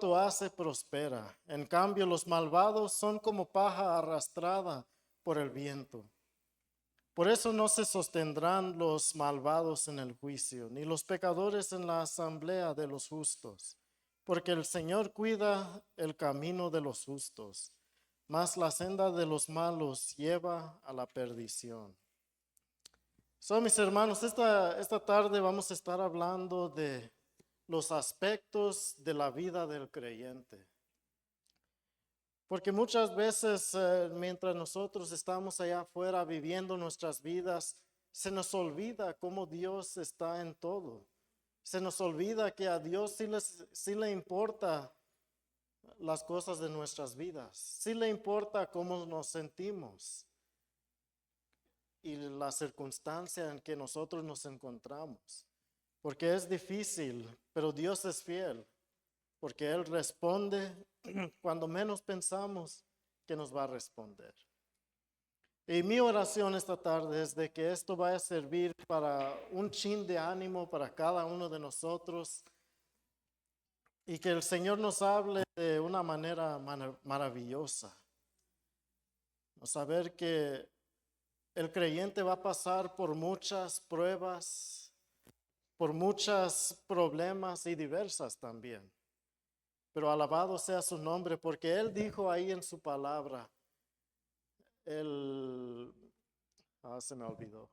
Cuanto hace prospera. En cambio, los malvados son como paja arrastrada por el viento. Por eso no se sostendrán los malvados en el juicio, ni los pecadores en la asamblea de los justos, porque el Señor cuida el camino de los justos, mas la senda de los malos lleva a la perdición. Mis hermanos, esta tarde vamos a estar hablando de los aspectos de la vida del creyente. Porque muchas veces mientras nosotros estamos allá afuera viviendo nuestras vidas, se nos olvida cómo Dios está en todo. Se nos olvida que a Dios sí le importa las cosas de nuestras vidas. Sí le importa cómo nos sentimos y la circunstancia en que nosotros nos encontramos. Porque es difícil, pero Dios es fiel. Porque Él responde cuando menos pensamos que nos va a responder. Y mi oración esta tarde es de que esto vaya a servir para un chin de ánimo para cada uno de nosotros y que el Señor nos hable de una manera maravillosa. Saber que el creyente va a pasar por muchas pruebas, por muchos problemas y diversas también. Pero alabado sea su nombre, porque Él dijo ahí en su palabra, se me olvidó.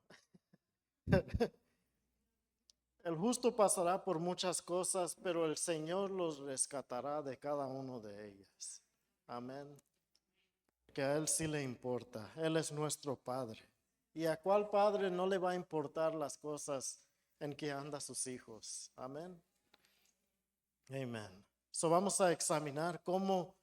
El justo pasará por muchas cosas, pero el Señor los rescatará de cada uno de ellas. Amén. Que a Él sí le importa. Él es nuestro Padre. ¿Y a cuál padre no le va a importar las cosas en que andan sus hijos? Amén. Amén. Vamos a examinar cómo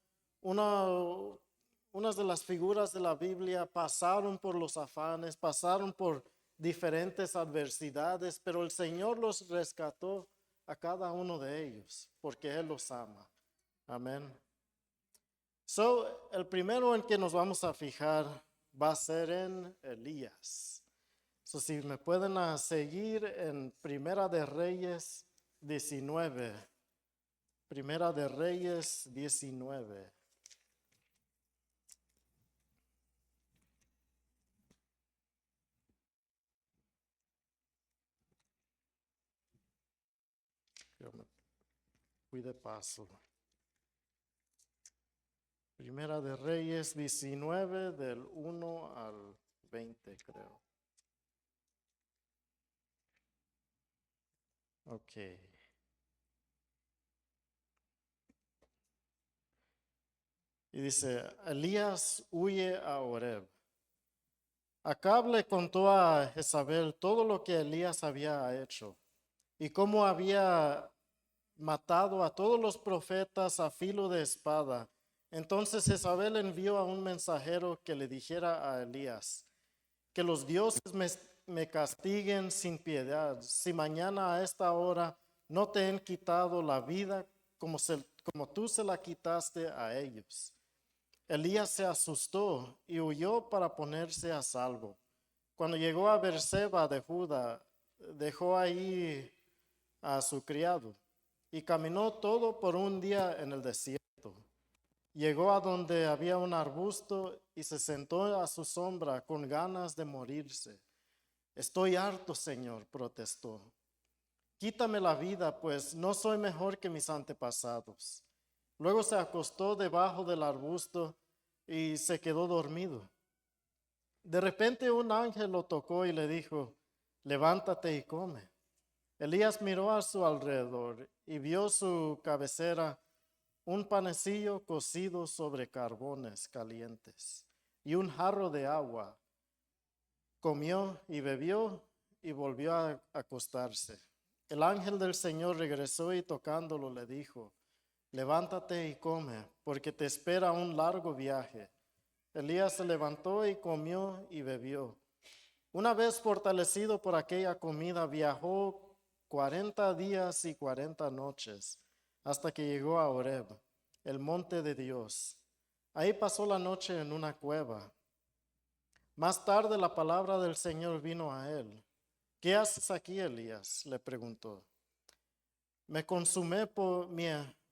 unas de las figuras de la Biblia pasaron por los afanes, pasaron por diferentes adversidades, pero el Señor los rescató a cada uno de ellos, porque Él los ama. Amén. El primero en que nos vamos a fijar va a ser en Elías. Si me pueden seguir en Primera de Reyes 19. Primera de Reyes 19. Yo me fui de paso. Primera de Reyes 19 del 1 al 20, creo. Ok. Y dice, Elías huye a Horeb. Acab le contó a Jezabel todo lo que Elías había hecho y cómo había matado a todos los profetas a filo de espada. Entonces Jezabel envió a un mensajero que le dijera a Elías, que los dioses me castiguen sin piedad, si mañana a esta hora no te han quitado la vida como tú se la quitaste a ellos. Elías se asustó y huyó para ponerse a salvo. Cuando llegó a Beerseba de Judá, dejó ahí a su criado y caminó todo por un día en el desierto. Llegó a donde había un arbusto y se sentó a su sombra con ganas de morirse. Estoy harto, Señor, protestó. Quítame la vida, pues no soy mejor que mis antepasados. Luego se acostó debajo del arbusto y se quedó dormido. De repente un ángel lo tocó y le dijo, levántate y come. Elías miró a su alrededor y vio su cabecera un panecillo cocido sobre carbones calientes y un jarro de agua. Comió y bebió y volvió a acostarse. El ángel del Señor regresó y tocándolo le dijo, levántate y come, porque te espera un largo viaje. Elías se levantó y comió y bebió. Una vez fortalecido por aquella comida, viajó 40 días y 40 noches hasta que llegó a Horeb, el monte de Dios. Ahí pasó la noche en una cueva. Más tarde la palabra del Señor vino a él. ¿Qué haces aquí, Elías?, le preguntó. Me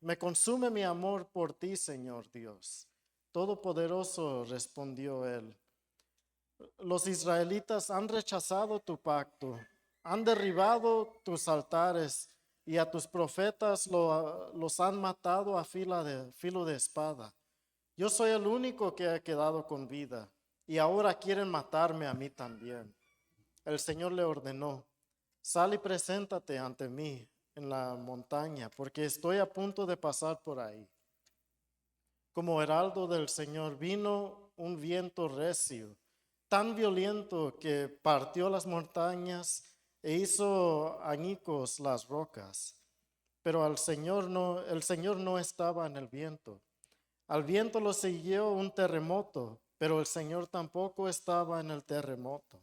Me consume mi amor por ti, Señor Dios. Todopoderoso, respondió él. Los israelitas han rechazado tu pacto, han derribado tus altares y a tus profetas los han matado a filo de espada. Yo soy el único que ha quedado con vida y ahora quieren matarme a mí también. El Señor le ordenó, sal y preséntate ante mí en la montaña, porque estoy a punto de pasar por ahí. Como heraldo del Señor vino un viento recio, tan violento que partió las montañas e hizo añicos las rocas. Pero el Señor no estaba en el viento. Al viento lo siguió un terremoto, pero el Señor tampoco estaba en el terremoto.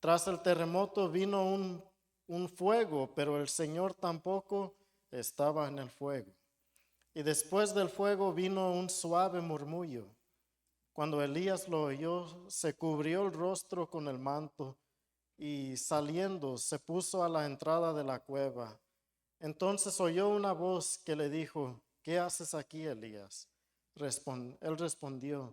Tras el terremoto vino un fuego, pero el Señor tampoco estaba en el fuego. Y después del fuego vino un suave murmullo. Cuando Elías lo oyó, se cubrió el rostro con el manto y saliendo se puso a la entrada de la cueva. Entonces oyó una voz que le dijo, ¿qué haces aquí, Elías? Él respondió,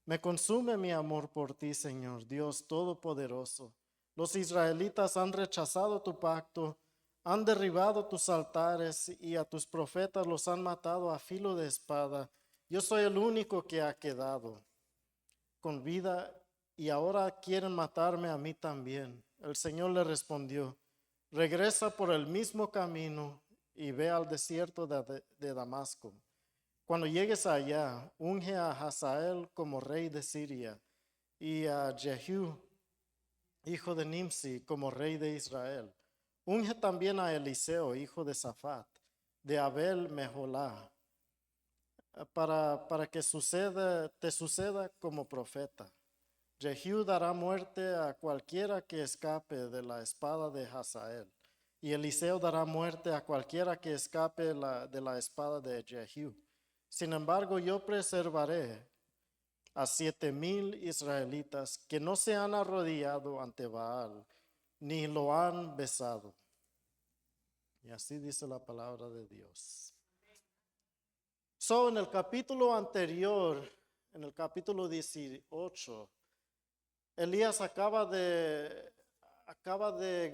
me consume mi amor por ti, Señor, Dios Todopoderoso. Los israelitas han rechazado tu pacto, han derribado tus altares y a tus profetas los han matado a filo de espada. Yo soy el único que ha quedado con vida y ahora quieren matarme a mí también. El Señor le respondió, regresa por el mismo camino y ve al desierto de Damasco. Cuando llegues allá, unge a Hazael como rey de Siria y a Jehú, hijo de Nimsi, como rey de Israel. Unge también a Eliseo, hijo de Safat, de Abel Meholá, para que te suceda como profeta. Jehú dará muerte a cualquiera que escape de la espada de Hazael, y Eliseo dará muerte a cualquiera que escape de la espada de Jehú. Sin embargo, yo preservaré a 7,000 israelitas que no se han arrodillado ante Baal, ni lo han besado. Y así dice la palabra de Dios. En el capítulo anterior, en el capítulo 18, Elías acaba de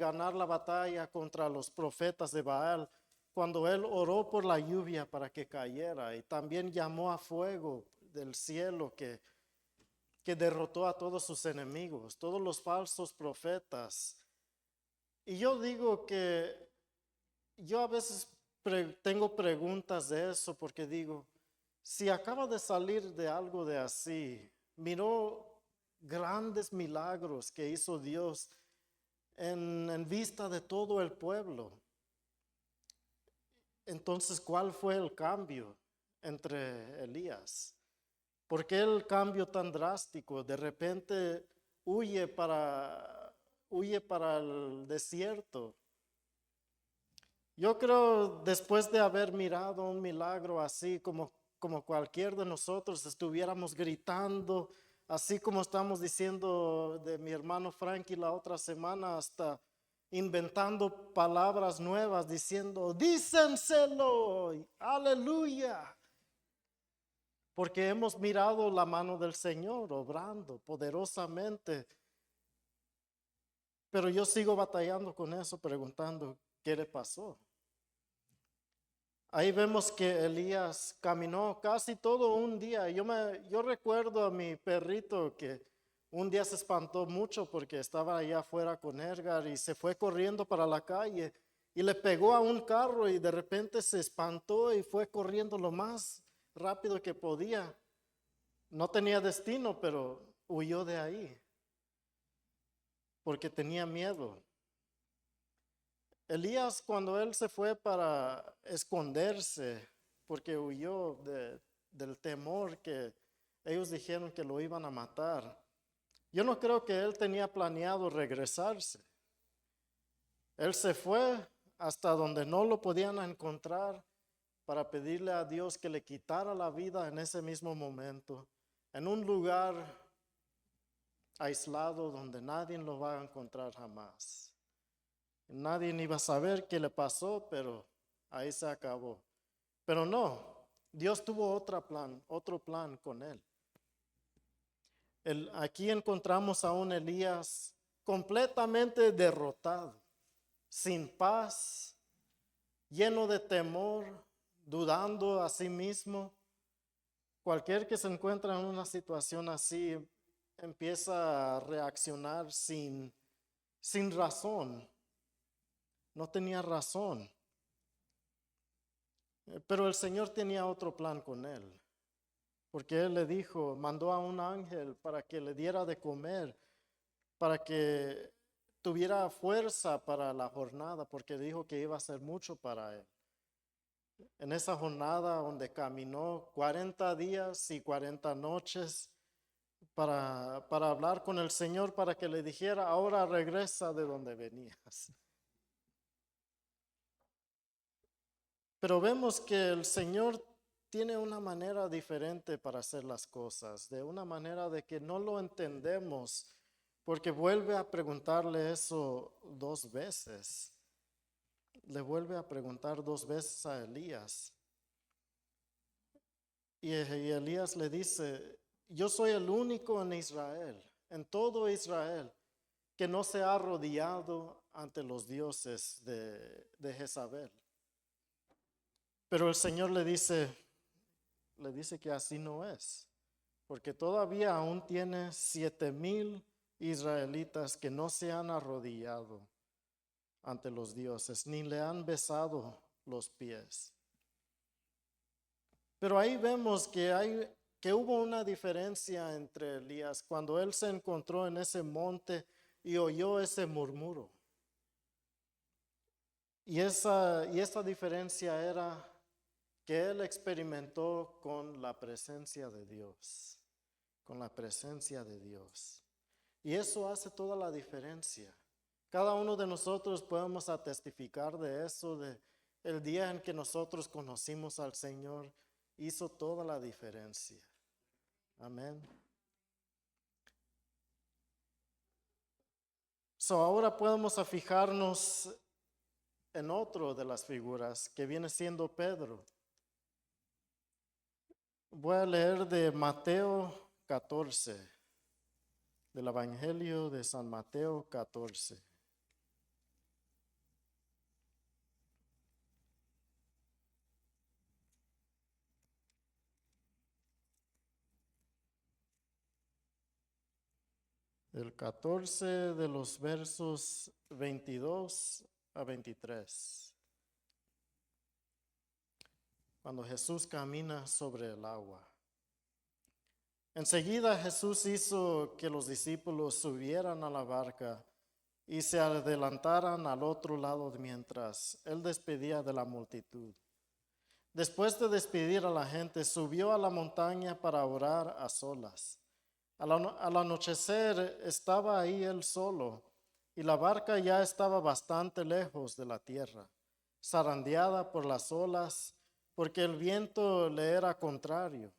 ganar la batalla contra los profetas de Baal cuando él oró por la lluvia para que cayera y también llamó a fuego del cielo que derrotó a todos sus enemigos, todos los falsos profetas. Y yo digo que yo a veces tengo preguntas de eso porque digo, si acaba de salir de algo de así, miró grandes milagros que hizo Dios en vista de todo el pueblo. Entonces, ¿cuál fue el cambio entre Elías? ¿Por qué el cambio tan drástico? De repente huye para el desierto. Yo creo después de haber mirado un milagro así como cualquier de nosotros estuviéramos gritando, así como estamos diciendo de mi hermano Frankie la otra semana, hasta inventando palabras nuevas, diciendo, dícenselo, aleluya. Porque hemos mirado la mano del Señor obrando poderosamente. Pero yo sigo batallando con eso, preguntando, ¿qué le pasó? Ahí vemos que Elías caminó casi todo un día. Yo recuerdo a mi perrito que un día se espantó mucho porque estaba allá afuera con Edgar y se fue corriendo para la calle y le pegó a un carro y de repente se espantó y fue corriendo lo más rápido que podía. No tenía destino, pero huyó de ahí porque tenía miedo. Elías, cuando él se fue para esconderse, porque huyó del temor que ellos dijeron que lo iban a matar, yo no creo que él tenía planeado regresarse. Él se fue hasta donde no lo podían encontrar para pedirle a Dios que le quitara la vida en ese mismo momento, en un lugar aislado donde nadie lo va a encontrar jamás. Nadie iba a saber qué le pasó, pero ahí se acabó. Pero no, Dios tuvo otro plan con él. Aquí encontramos a un Elías completamente derrotado, sin paz, lleno de temor, dudando a sí mismo. Cualquier que se encuentra en una situación así empieza a reaccionar sin razón. No tenía razón. Pero el Señor tenía otro plan con él. Porque Él le dijo, mandó a un ángel para que le diera de comer, para que tuviera fuerza para la jornada, porque dijo que iba a ser mucho para él. En esa jornada donde caminó 40 días y 40 noches para hablar con el Señor, para que le dijera, ahora regresa de donde venías. Pero vemos que el Señor tiene una manera diferente para hacer las cosas, de una manera de que no lo entendemos, porque vuelve a preguntarle eso 2 veces. Le vuelve a preguntar 2 veces a Elías. Y Elías le dice, yo soy el único en Israel, en todo Israel, que no se ha arrodillado ante los dioses de Jezabel. Pero el Señor le dice que así no es, porque todavía aún tiene 7,000 israelitas que no se han arrodillado ante los dioses, ni le han besado los pies. Pero ahí vemos que hubo una diferencia entre Elías cuando él se encontró en ese monte y oyó ese murmuro. Y esa diferencia era que él experimentó con la presencia de Dios, con la presencia de Dios. Y eso hace toda la diferencia. Cada uno de nosotros podemos testificar de eso, de el día en que nosotros conocimos al Señor, hizo toda la diferencia. Amén. Ahora podemos fijarnos en otro de las figuras que viene siendo Pedro. Voy a leer de Mateo 14, del Evangelio de San Mateo 14. El 14 de los versos 22 a 23. Cuando Jesús camina sobre el agua. Enseguida Jesús hizo que los discípulos subieran a la barca y se adelantaran al otro lado mientras él despedía de la multitud. Después de despedir a la gente, subió a la montaña para orar a solas. Al anochecer estaba ahí él solo, y la barca ya estaba bastante lejos de la tierra, zarandeada por las olas, porque el viento le era contrario.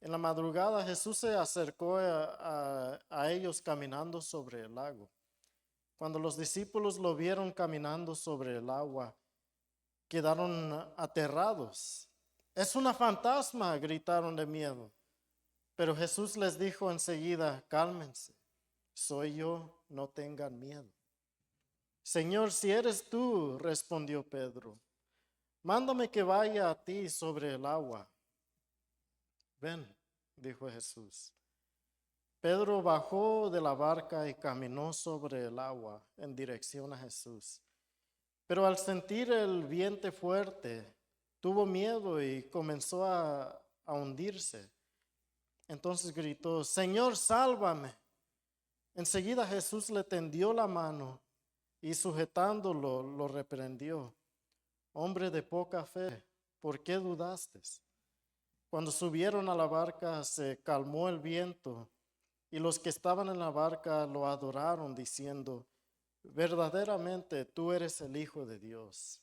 En la madrugada Jesús se acercó a ellos caminando sobre el lago. Cuando los discípulos lo vieron caminando sobre el agua, quedaron aterrados. Es una fantasma, gritaron de miedo. Pero Jesús les dijo enseguida, cálmense, soy yo, no tengan miedo. Señor, si eres tú, respondió Pedro, mándame que vaya a ti sobre el agua. Ven, dijo Jesús. Pedro bajó de la barca y caminó sobre el agua en dirección a Jesús. Pero al sentir el viento fuerte, tuvo miedo y comenzó a hundirse. Entonces gritó, Señor, sálvame. Enseguida Jesús le tendió la mano y sujetándolo lo reprendió. Hombre de poca fe, ¿por qué dudaste? Cuando subieron a la barca se calmó el viento y los que estaban en la barca lo adoraron diciendo, verdaderamente tú eres el Hijo de Dios.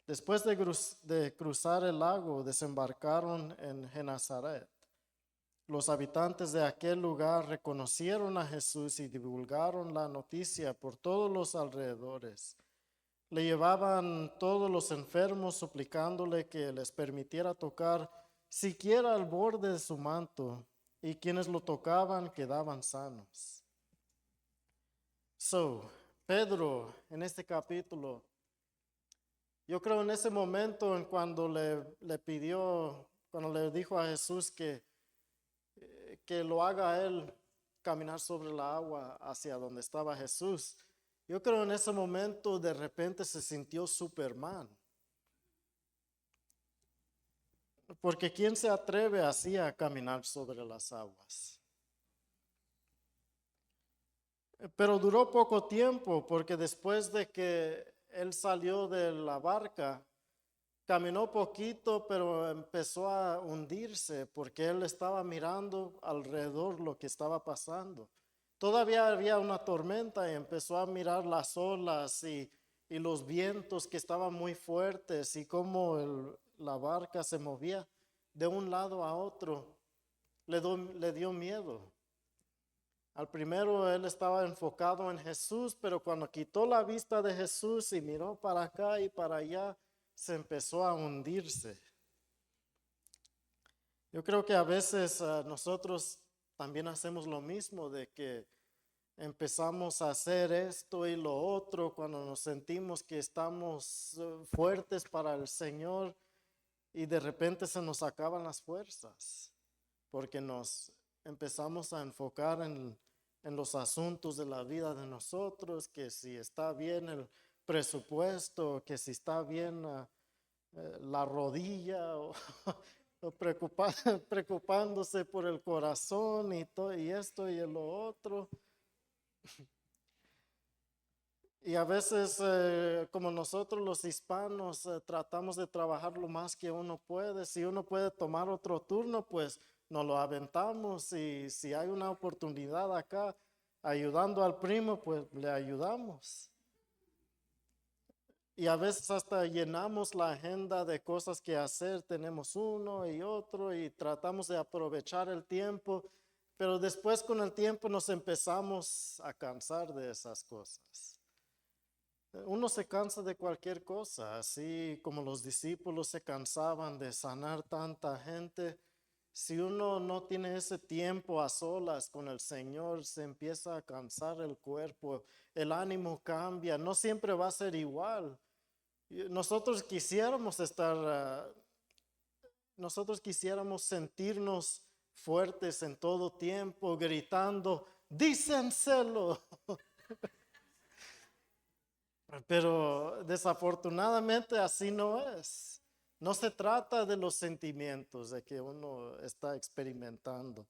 Después de cruzar el lago desembarcaron en Genesaret. Los habitantes de aquel lugar reconocieron a Jesús y divulgaron la noticia por todos los alrededores. Le llevaban todos los enfermos suplicándole que les permitiera tocar siquiera al borde de su manto, y quienes lo tocaban quedaban sanos. Pedro, en este capítulo, yo creo en ese momento en cuando cuando le dijo a Jesús que lo haga a él caminar sobre la agua hacia donde estaba Jesús. Yo creo en ese momento de repente se sintió Superman. Porque ¿quién se atreve así a caminar sobre las aguas? Pero duró poco tiempo, porque después de que él salió de la barca, caminó poquito, pero empezó a hundirse porque él estaba mirando alrededor lo que estaba pasando. Todavía había una tormenta y empezó a mirar las olas y los vientos que estaban muy fuertes y cómo la barca se movía de un lado a otro. Le dio miedo. Al primero él estaba enfocado en Jesús, pero cuando quitó la vista de Jesús y miró para acá y para allá, se empezó a hundirse. Yo creo que a veces nosotros también hacemos lo mismo, de que empezamos a hacer esto y lo otro cuando nos sentimos que estamos fuertes para el Señor, y de repente se nos acaban las fuerzas porque nos empezamos a enfocar en los asuntos de la vida de nosotros, que si está bien el presupuesto, que si está bien la rodilla, o preocupándose por el corazón y esto y lo otro. Y a veces, como nosotros los hispanos, tratamos de trabajar lo más que uno puede. Si uno puede tomar otro turno, pues nos lo aventamos. Y si hay una oportunidad acá ayudando al primo, pues le ayudamos. Y a veces hasta llenamos la agenda de cosas que hacer. Tenemos uno y otro y tratamos de aprovechar el tiempo. Pero después con el tiempo nos empezamos a cansar de esas cosas. Uno se cansa de cualquier cosa, así como los discípulos se cansaban de sanar tanta gente. Si uno no tiene ese tiempo a solas con el Señor, se empieza a cansar el cuerpo, el ánimo cambia, no siempre va a ser igual. Nosotros quisiéramos sentirnos fuertes en todo tiempo, gritando, dícenselo. Pero desafortunadamente así no es. No se trata de los sentimientos de que uno está experimentando.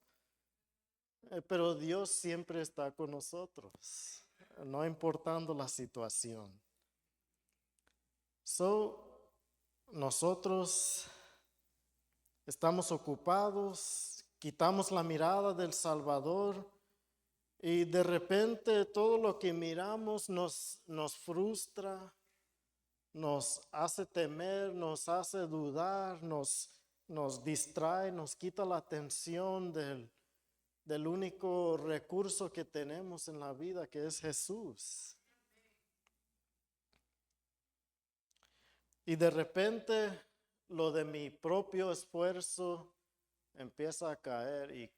Pero Dios siempre está con nosotros, no importando la situación. Nosotros estamos ocupados, quitamos la mirada del Salvador. Y de repente todo lo que miramos nos frustra, nos hace temer, nos hace dudar, nos distrae, nos quita la atención del único recurso que tenemos en la vida, que es Jesús. Y de repente lo de mi propio esfuerzo empieza a caer y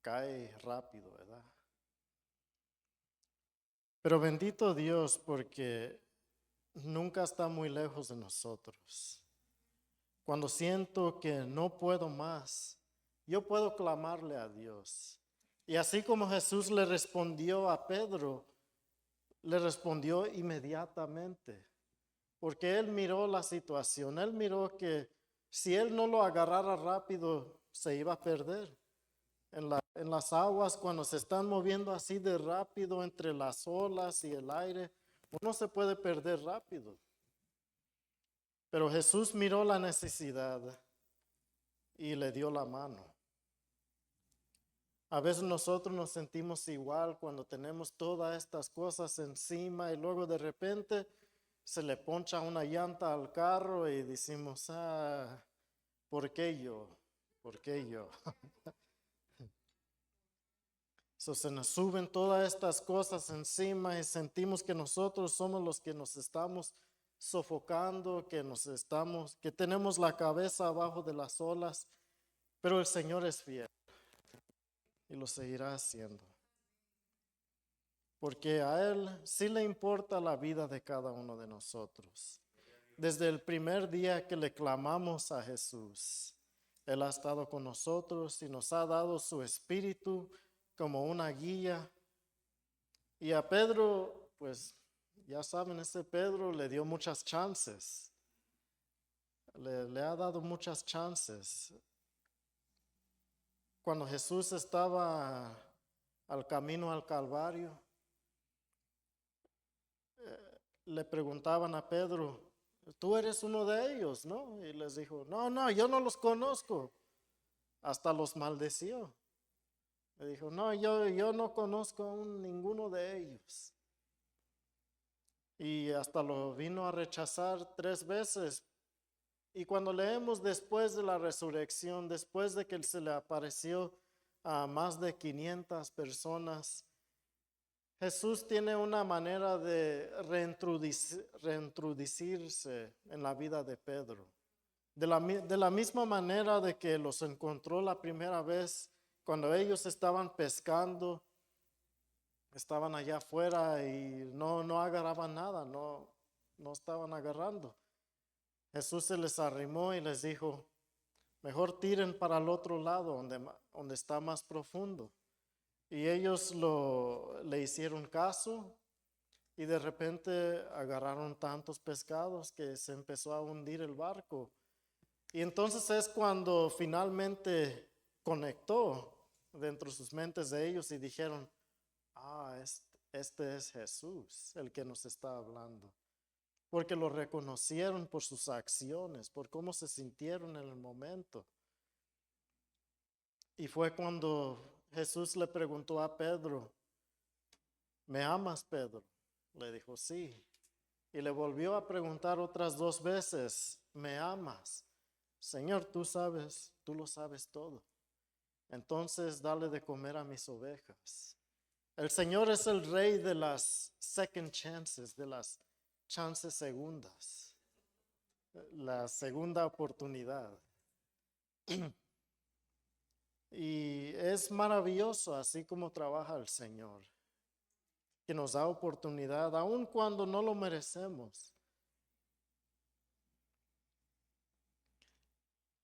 cae rápido, ¿verdad? Pero bendito Dios, porque nunca está muy lejos de nosotros. Cuando siento que no puedo más, yo puedo clamarle a Dios. Y así como Jesús le respondió a Pedro, le respondió inmediatamente, porque él miró la situación, él miró que si él no lo agarrara rápido, se iba a perder. En las aguas, cuando se están moviendo así de rápido entre las olas y el aire, uno se puede perder rápido. Pero Jesús miró la necesidad y le dio la mano. A veces nosotros nos sentimos igual cuando tenemos todas estas cosas encima y luego de repente se le poncha una llanta al carro y decimos, ¿por qué yo? ¿Por qué yo? Se nos suben todas estas cosas encima y sentimos que nosotros somos los que nos estamos sofocando, que tenemos la cabeza abajo de las olas, pero el Señor es fiel y lo seguirá haciendo. Porque a Él sí le importa la vida de cada uno de nosotros. Desde el primer día que le clamamos a Jesús, Él ha estado con nosotros y nos ha dado su espíritu como una guía. Y a Pedro, pues ya saben, ese Pedro le dio muchas chances. Le ha dado muchas chances. Cuando Jesús estaba al camino al Calvario, le preguntaban a Pedro, tú eres uno de ellos, ¿no? Y les dijo, no, yo no los conozco. Hasta los maldeció. Le dijo, no, yo no conozco a ninguno de ellos. Y hasta lo vino a rechazar 3 veces. Y cuando leemos después de la resurrección, después de que se le apareció a más de 500 personas, Jesús tiene una manera de reintroducirse en la vida de Pedro. De la misma manera de que los encontró la primera vez cuando ellos estaban pescando, estaban allá afuera y no agarraban nada, no estaban agarrando. Jesús se les arrimó y les dijo, mejor tiren para el otro lado donde está más profundo. Y ellos le hicieron caso y de repente agarraron tantos pescados que se empezó a hundir el barco. Y entonces es cuando finalmente conectó dentro de sus mentes de ellos y dijeron, este es Jesús, el que nos está hablando. Porque lo reconocieron por sus acciones, por cómo se sintieron en el momento. Y fue cuando Jesús le preguntó a Pedro, ¿me amas, Pedro? Le dijo, sí. Y le volvió a preguntar otras 2 veces, ¿me amas? Señor, tú lo sabes todo. Entonces dale de comer a mis ovejas. El Señor es el rey de las second chances, de las chances segundas, la segunda oportunidad. Y es maravilloso así como trabaja el Señor, que nos da oportunidad aun cuando no lo merecemos.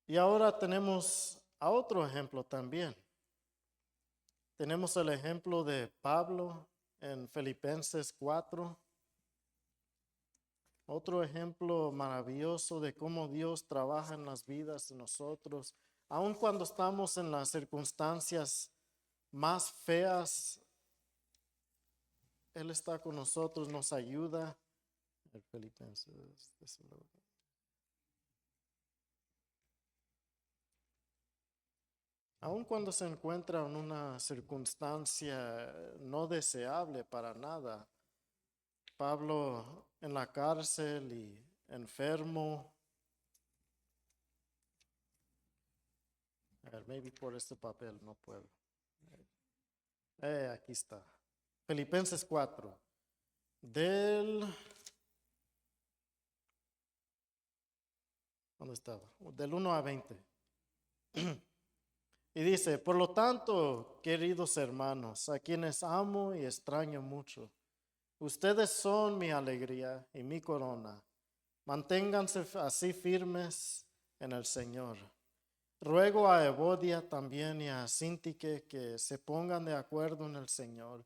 Y ahora tenemos a otro ejemplo también. Tenemos el ejemplo de Pablo en Filipenses 4. Otro ejemplo maravilloso de cómo Dios trabaja en las vidas de nosotros, aun cuando estamos en las circunstancias más feas. Él está con nosotros, nos ayuda. El Filipenses. Aun cuando se encuentra en una circunstancia no deseable para nada, Pablo en la cárcel y enfermo. A ver, maybe por este papel no puedo. Aquí está. Filipenses 4. ¿Dónde estaba? Del 1 a 20. Y dice, por lo tanto, queridos hermanos, a quienes amo y extraño mucho, ustedes son mi alegría y mi corona. Manténganse así firmes en el Señor. Ruego a Evodia también y a Síntique que se pongan de acuerdo en el Señor.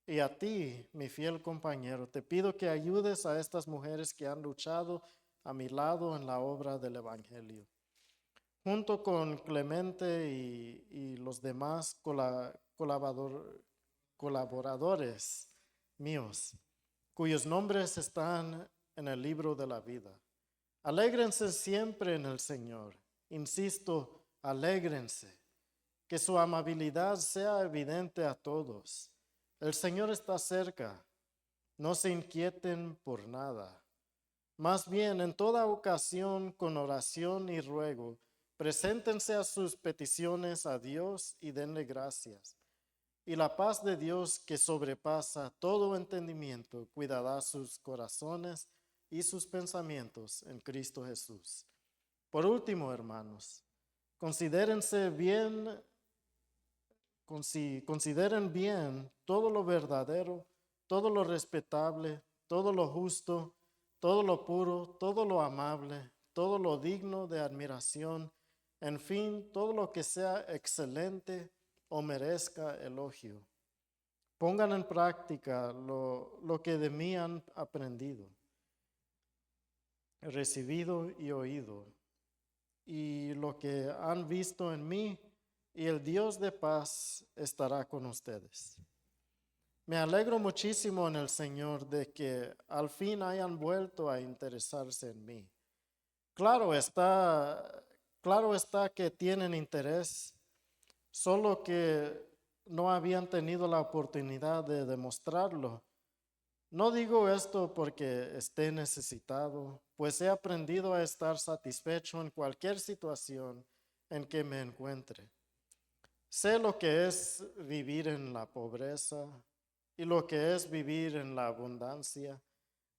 Y a ti, mi fiel compañero, te pido que ayudes a estas mujeres que han luchado a mi lado en la obra del Evangelio. Junto con Clemente y los demás colaboradores míos, cuyos nombres están en el libro de la vida. Alégrense siempre en el Señor. Insisto, alégrense. Que su amabilidad sea evidente a todos. El Señor está cerca. No se inquieten por nada. Más bien, en toda ocasión, con oración y ruego, preséntense a sus peticiones a Dios y denle gracias. y la paz de Dios que sobrepasa todo entendimiento cuidará sus corazones y sus pensamientos en Cristo Jesús. Por último, hermanos, considérense bien, consideren bien todo lo verdadero, todo lo respetable, todo lo justo, todo lo puro, todo lo amable, todo lo digno de admiración, en fin, todo lo que sea excelente o merezca elogio. Pongan en práctica lo que de mí han aprendido, recibido y oído, y lo que han visto en mí, y el Dios de paz estará con ustedes. Me alegro muchísimo en el Señor de que al fin hayan vuelto a interesarse en mí. Claro está que tienen interés, solo que no habían tenido la oportunidad de demostrarlo. No digo esto porque esté necesitado, pues he aprendido a estar satisfecho en cualquier situación en que me encuentre. Sé lo que es vivir en la pobreza y lo que es vivir en la abundancia.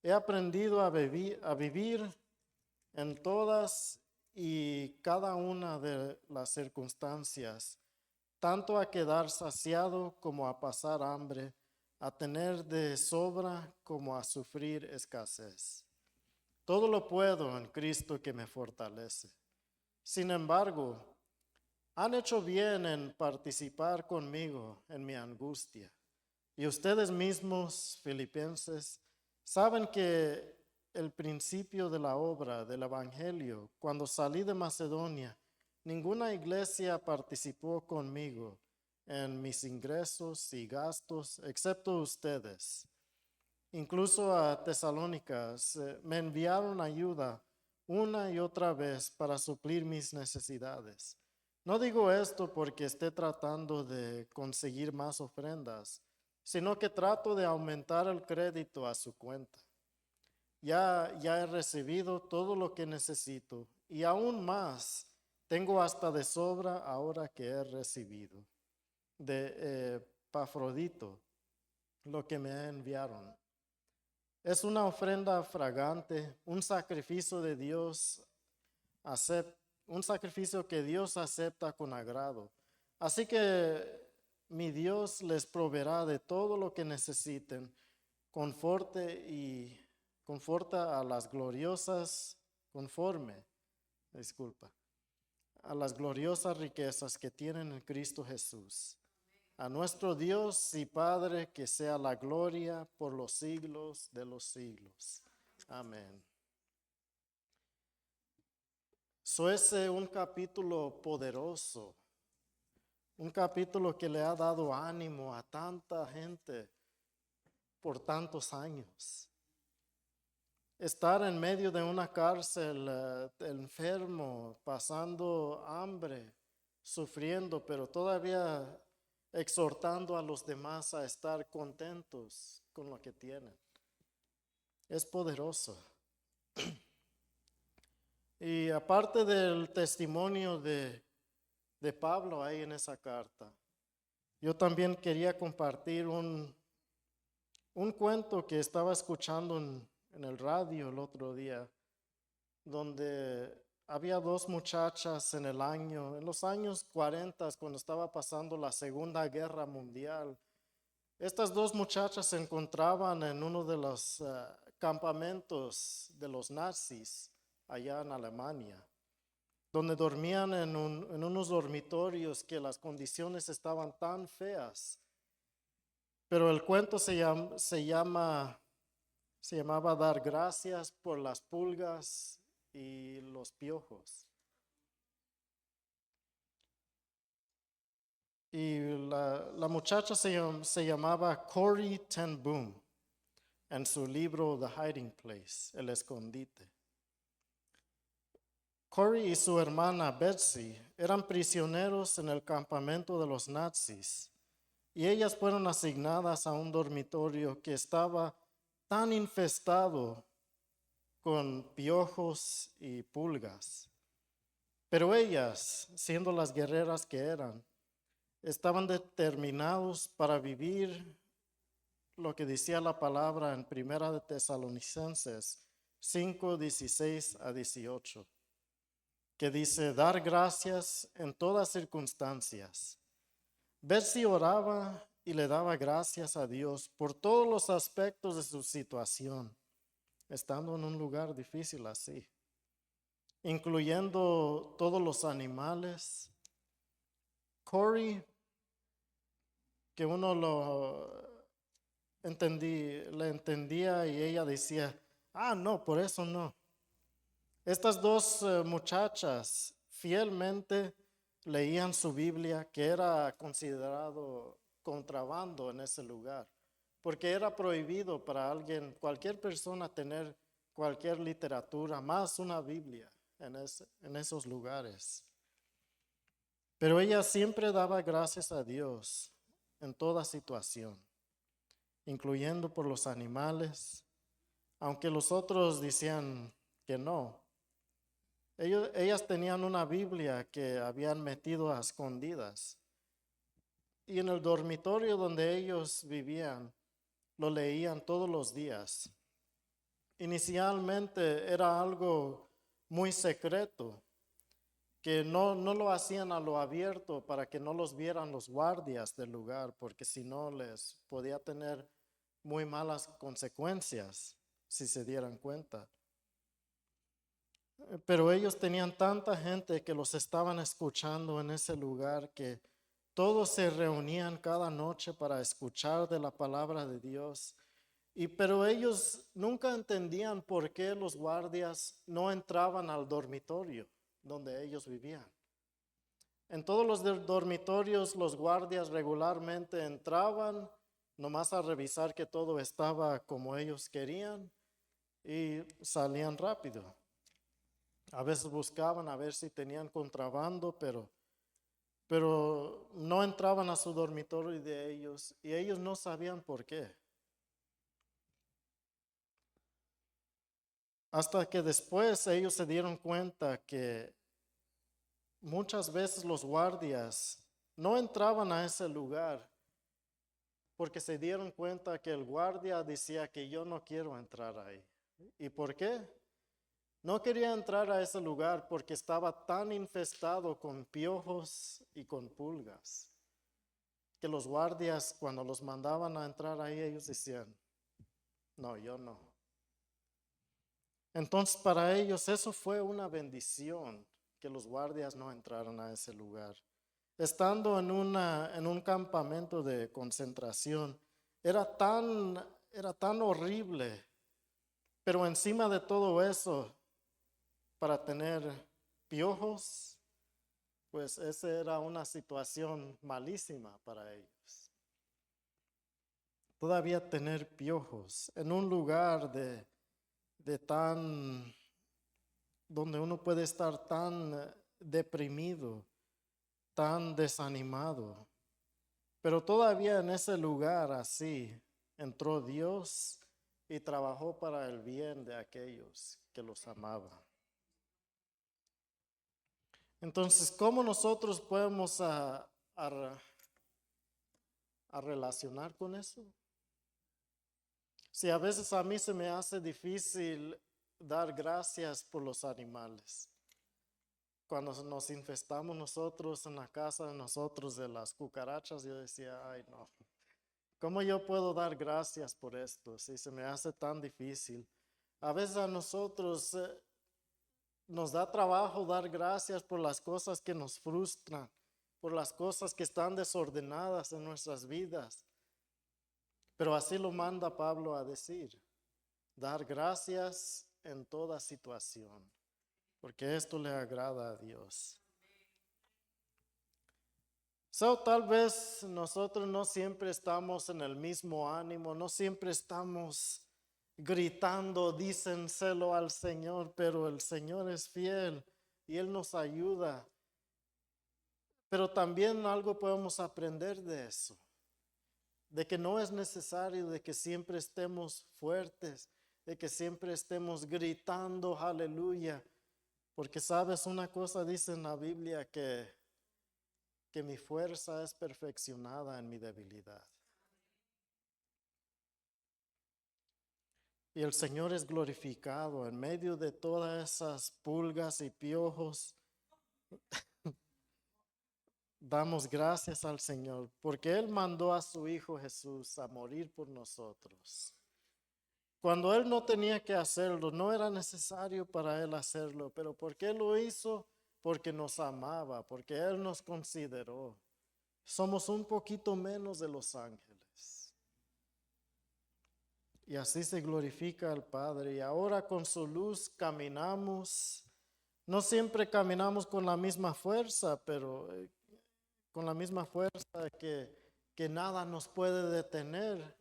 He aprendido a vivir en todas y cada una de las circunstancias, tanto a quedar saciado como a pasar hambre, a tener de sobra como a sufrir escasez. Todo lo puedo en Cristo que me fortalece. Sin embargo, han hecho bien en participar conmigo en mi angustia. Y ustedes mismos, filipenses, saben que el principio de la obra del Evangelio, cuando salí de Macedonia, ninguna iglesia participó conmigo en mis ingresos y gastos, excepto ustedes. Incluso a Tesalónica me enviaron ayuda una y otra vez para suplir mis necesidades. No digo esto porque esté tratando de conseguir más ofrendas, sino que trato de aumentar el crédito a su cuenta. Ya he recibido todo lo que necesito y aún más tengo hasta de sobra ahora que he recibido de Pafrodito, lo que me enviaron. Es una ofrenda fragante, un sacrificio de Dios, un sacrificio que Dios acepta con agrado. Así que mi Dios les proveerá de todo lo que necesiten, conforta a las gloriosas, a las gloriosas riquezas que tienen en Cristo Jesús. A nuestro Dios y Padre, que sea la gloria por los siglos de los siglos. Amén. Es un capítulo poderoso, un capítulo que le ha dado ánimo a tanta gente por tantos años. Estar en medio de una cárcel, enfermo, pasando hambre, sufriendo, pero todavía exhortando a los demás a estar contentos con lo que tienen. Es poderoso. Y aparte del testimonio de Pablo ahí en esa carta, yo también quería compartir un cuento que estaba escuchando en el radio el otro día, donde había dos muchachas en los años 40, cuando estaba pasando la Segunda Guerra Mundial. Estas dos muchachas se encontraban en uno de los campamentos de los nazis allá en Alemania, donde dormían en unos dormitorios que las condiciones estaban tan feas. Pero el cuento se llamaba Dar gracias por las pulgas y los piojos. Y la muchacha se llamaba Corrie ten Boom en su libro The Hiding Place, El Escondite. Corrie y su hermana Betsy eran prisioneros en el campamento de los nazis y ellas fueron asignadas a un dormitorio que estaba tan infestado con piojos y pulgas. Pero ellas, siendo las guerreras que eran, estaban determinados para vivir lo que decía la palabra en Primera de Tesalonicenses 5, 16 a 18, que dice, dar gracias en todas circunstancias. Ver si oraba y le daba gracias a Dios por todos los aspectos de su situación, estando en un lugar difícil así, incluyendo todos los animales. Corey, que uno le entendía y ella decía, no, por eso no. Estas dos muchachas fielmente leían su Biblia, que era considerado contrabando en ese lugar, porque era prohibido para alguien, cualquier persona, tener cualquier literatura, más una Biblia en esos lugares. Pero ella siempre daba gracias a Dios en toda situación, incluyendo por los animales, aunque los otros decían que no. Ellas tenían una Biblia que habían metido a escondidas. Y en el dormitorio donde ellos vivían, lo leían todos los días. Inicialmente era algo muy secreto, que no lo hacían a lo abierto para que no los vieran los guardias del lugar, porque si no les podía tener muy malas consecuencias si se dieran cuenta. Pero ellos tenían tanta gente que los estaban escuchando en ese lugar que todos se reunían cada noche para escuchar de la palabra de Dios. Pero ellos nunca entendían por qué los guardias no entraban al dormitorio donde ellos vivían. En todos los dormitorios los guardias regularmente entraban nomás a revisar que todo estaba como ellos querían y salían rápido. A veces buscaban a ver si tenían contrabando, pero no entraban a su dormitorio de ellos y ellos no sabían por qué. Hasta que después ellos se dieron cuenta que muchas veces los guardias no entraban a ese lugar porque se dieron cuenta que el guardia decía que yo no quiero entrar ahí. ¿Y por qué? No quería entrar a ese lugar porque estaba tan infestado con piojos y con pulgas, que los guardias cuando los mandaban a entrar ahí, ellos decían, no, yo no. Entonces para ellos eso fue una bendición, que los guardias no entraran a ese lugar. Estando en un campamento de concentración, era tan horrible, pero encima de todo eso, para tener piojos, pues esa era una situación malísima para ellos. Todavía tener piojos en un lugar donde uno puede estar tan deprimido, tan desanimado. Pero todavía en ese lugar así entró Dios y trabajó para el bien de aquellos que los amaban. Entonces, ¿cómo nosotros podemos a relacionar con eso? Si a veces a mí se me hace difícil dar gracias por los animales. Cuando nos infestamos nosotros en la casa de nosotros de las cucarachas, yo decía, ay no, ¿cómo yo puedo dar gracias por esto si se me hace tan difícil? A veces a nosotros nos da trabajo dar gracias por las cosas que nos frustran, por las cosas que están desordenadas en nuestras vidas. Pero así lo manda Pablo a decir, dar gracias en toda situación, porque esto le agrada a Dios. Tal vez nosotros no siempre estamos en el mismo ánimo, no siempre estamos gritando, dícenselo al Señor, pero el Señor es fiel y Él nos ayuda. Pero también algo podemos aprender de eso, de que no es necesario de que siempre estemos fuertes, de que siempre estemos gritando aleluya, porque sabes una cosa dice en la Biblia que que mi fuerza es perfeccionada en mi debilidad. Y el Señor es glorificado en medio de todas esas pulgas y piojos. Damos gracias al Señor porque Él mandó a su Hijo Jesús a morir por nosotros. Cuando Él no tenía que hacerlo, no era necesario para Él hacerlo, pero porque Él lo hizo, porque nos amaba, porque Él nos consideró. Somos un poquito menos de los ángeles. Y así se glorifica al Padre. Y ahora con su luz caminamos. No siempre caminamos con la misma fuerza, pero con la misma fuerza que nada nos puede detener.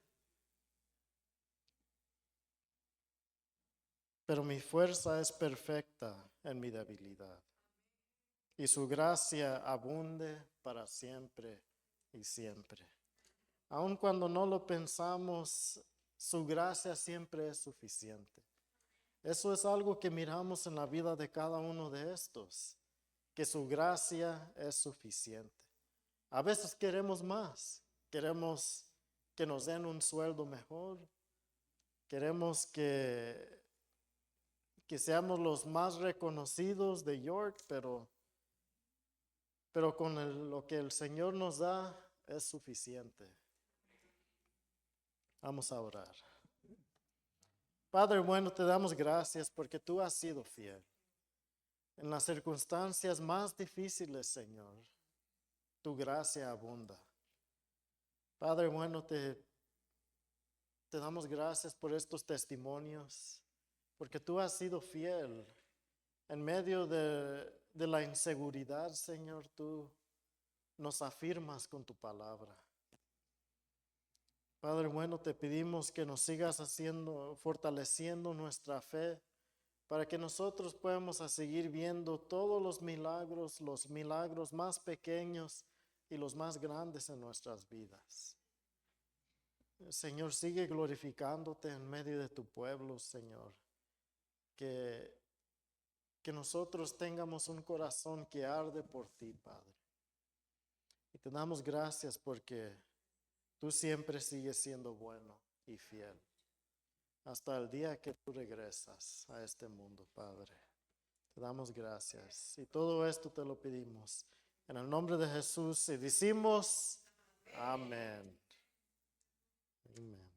Pero mi fuerza es perfecta en mi debilidad. Y su gracia abunde para siempre y siempre. Aun cuando no lo pensamos, su gracia siempre es suficiente. Eso es algo que miramos en la vida de cada uno de estos, que su gracia es suficiente. A veces queremos más, queremos que nos den un sueldo mejor, queremos que seamos los más reconocidos de York, pero con lo que el Señor nos da es suficiente. Vamos a orar. Padre bueno, te damos gracias porque tú has sido fiel. En las circunstancias más difíciles, Señor, tu gracia abunda. Padre bueno, te damos gracias por estos testimonios, porque tú has sido fiel. En medio de la inseguridad, Señor, tú nos afirmas con tu palabra. Padre bueno, te pedimos que nos sigas fortaleciendo nuestra fe, para que nosotros podamos seguir viendo todos los milagros más pequeños y los más grandes en nuestras vidas. Señor, sigue glorificándote en medio de tu pueblo, Señor. Que nosotros tengamos un corazón que arde por ti, Padre. Y te damos gracias porque tú siempre sigues siendo bueno y fiel. Hasta el día que tú regresas a este mundo, Padre. Te damos gracias. Y todo esto te lo pedimos en el nombre de Jesús y decimos amén. Amén.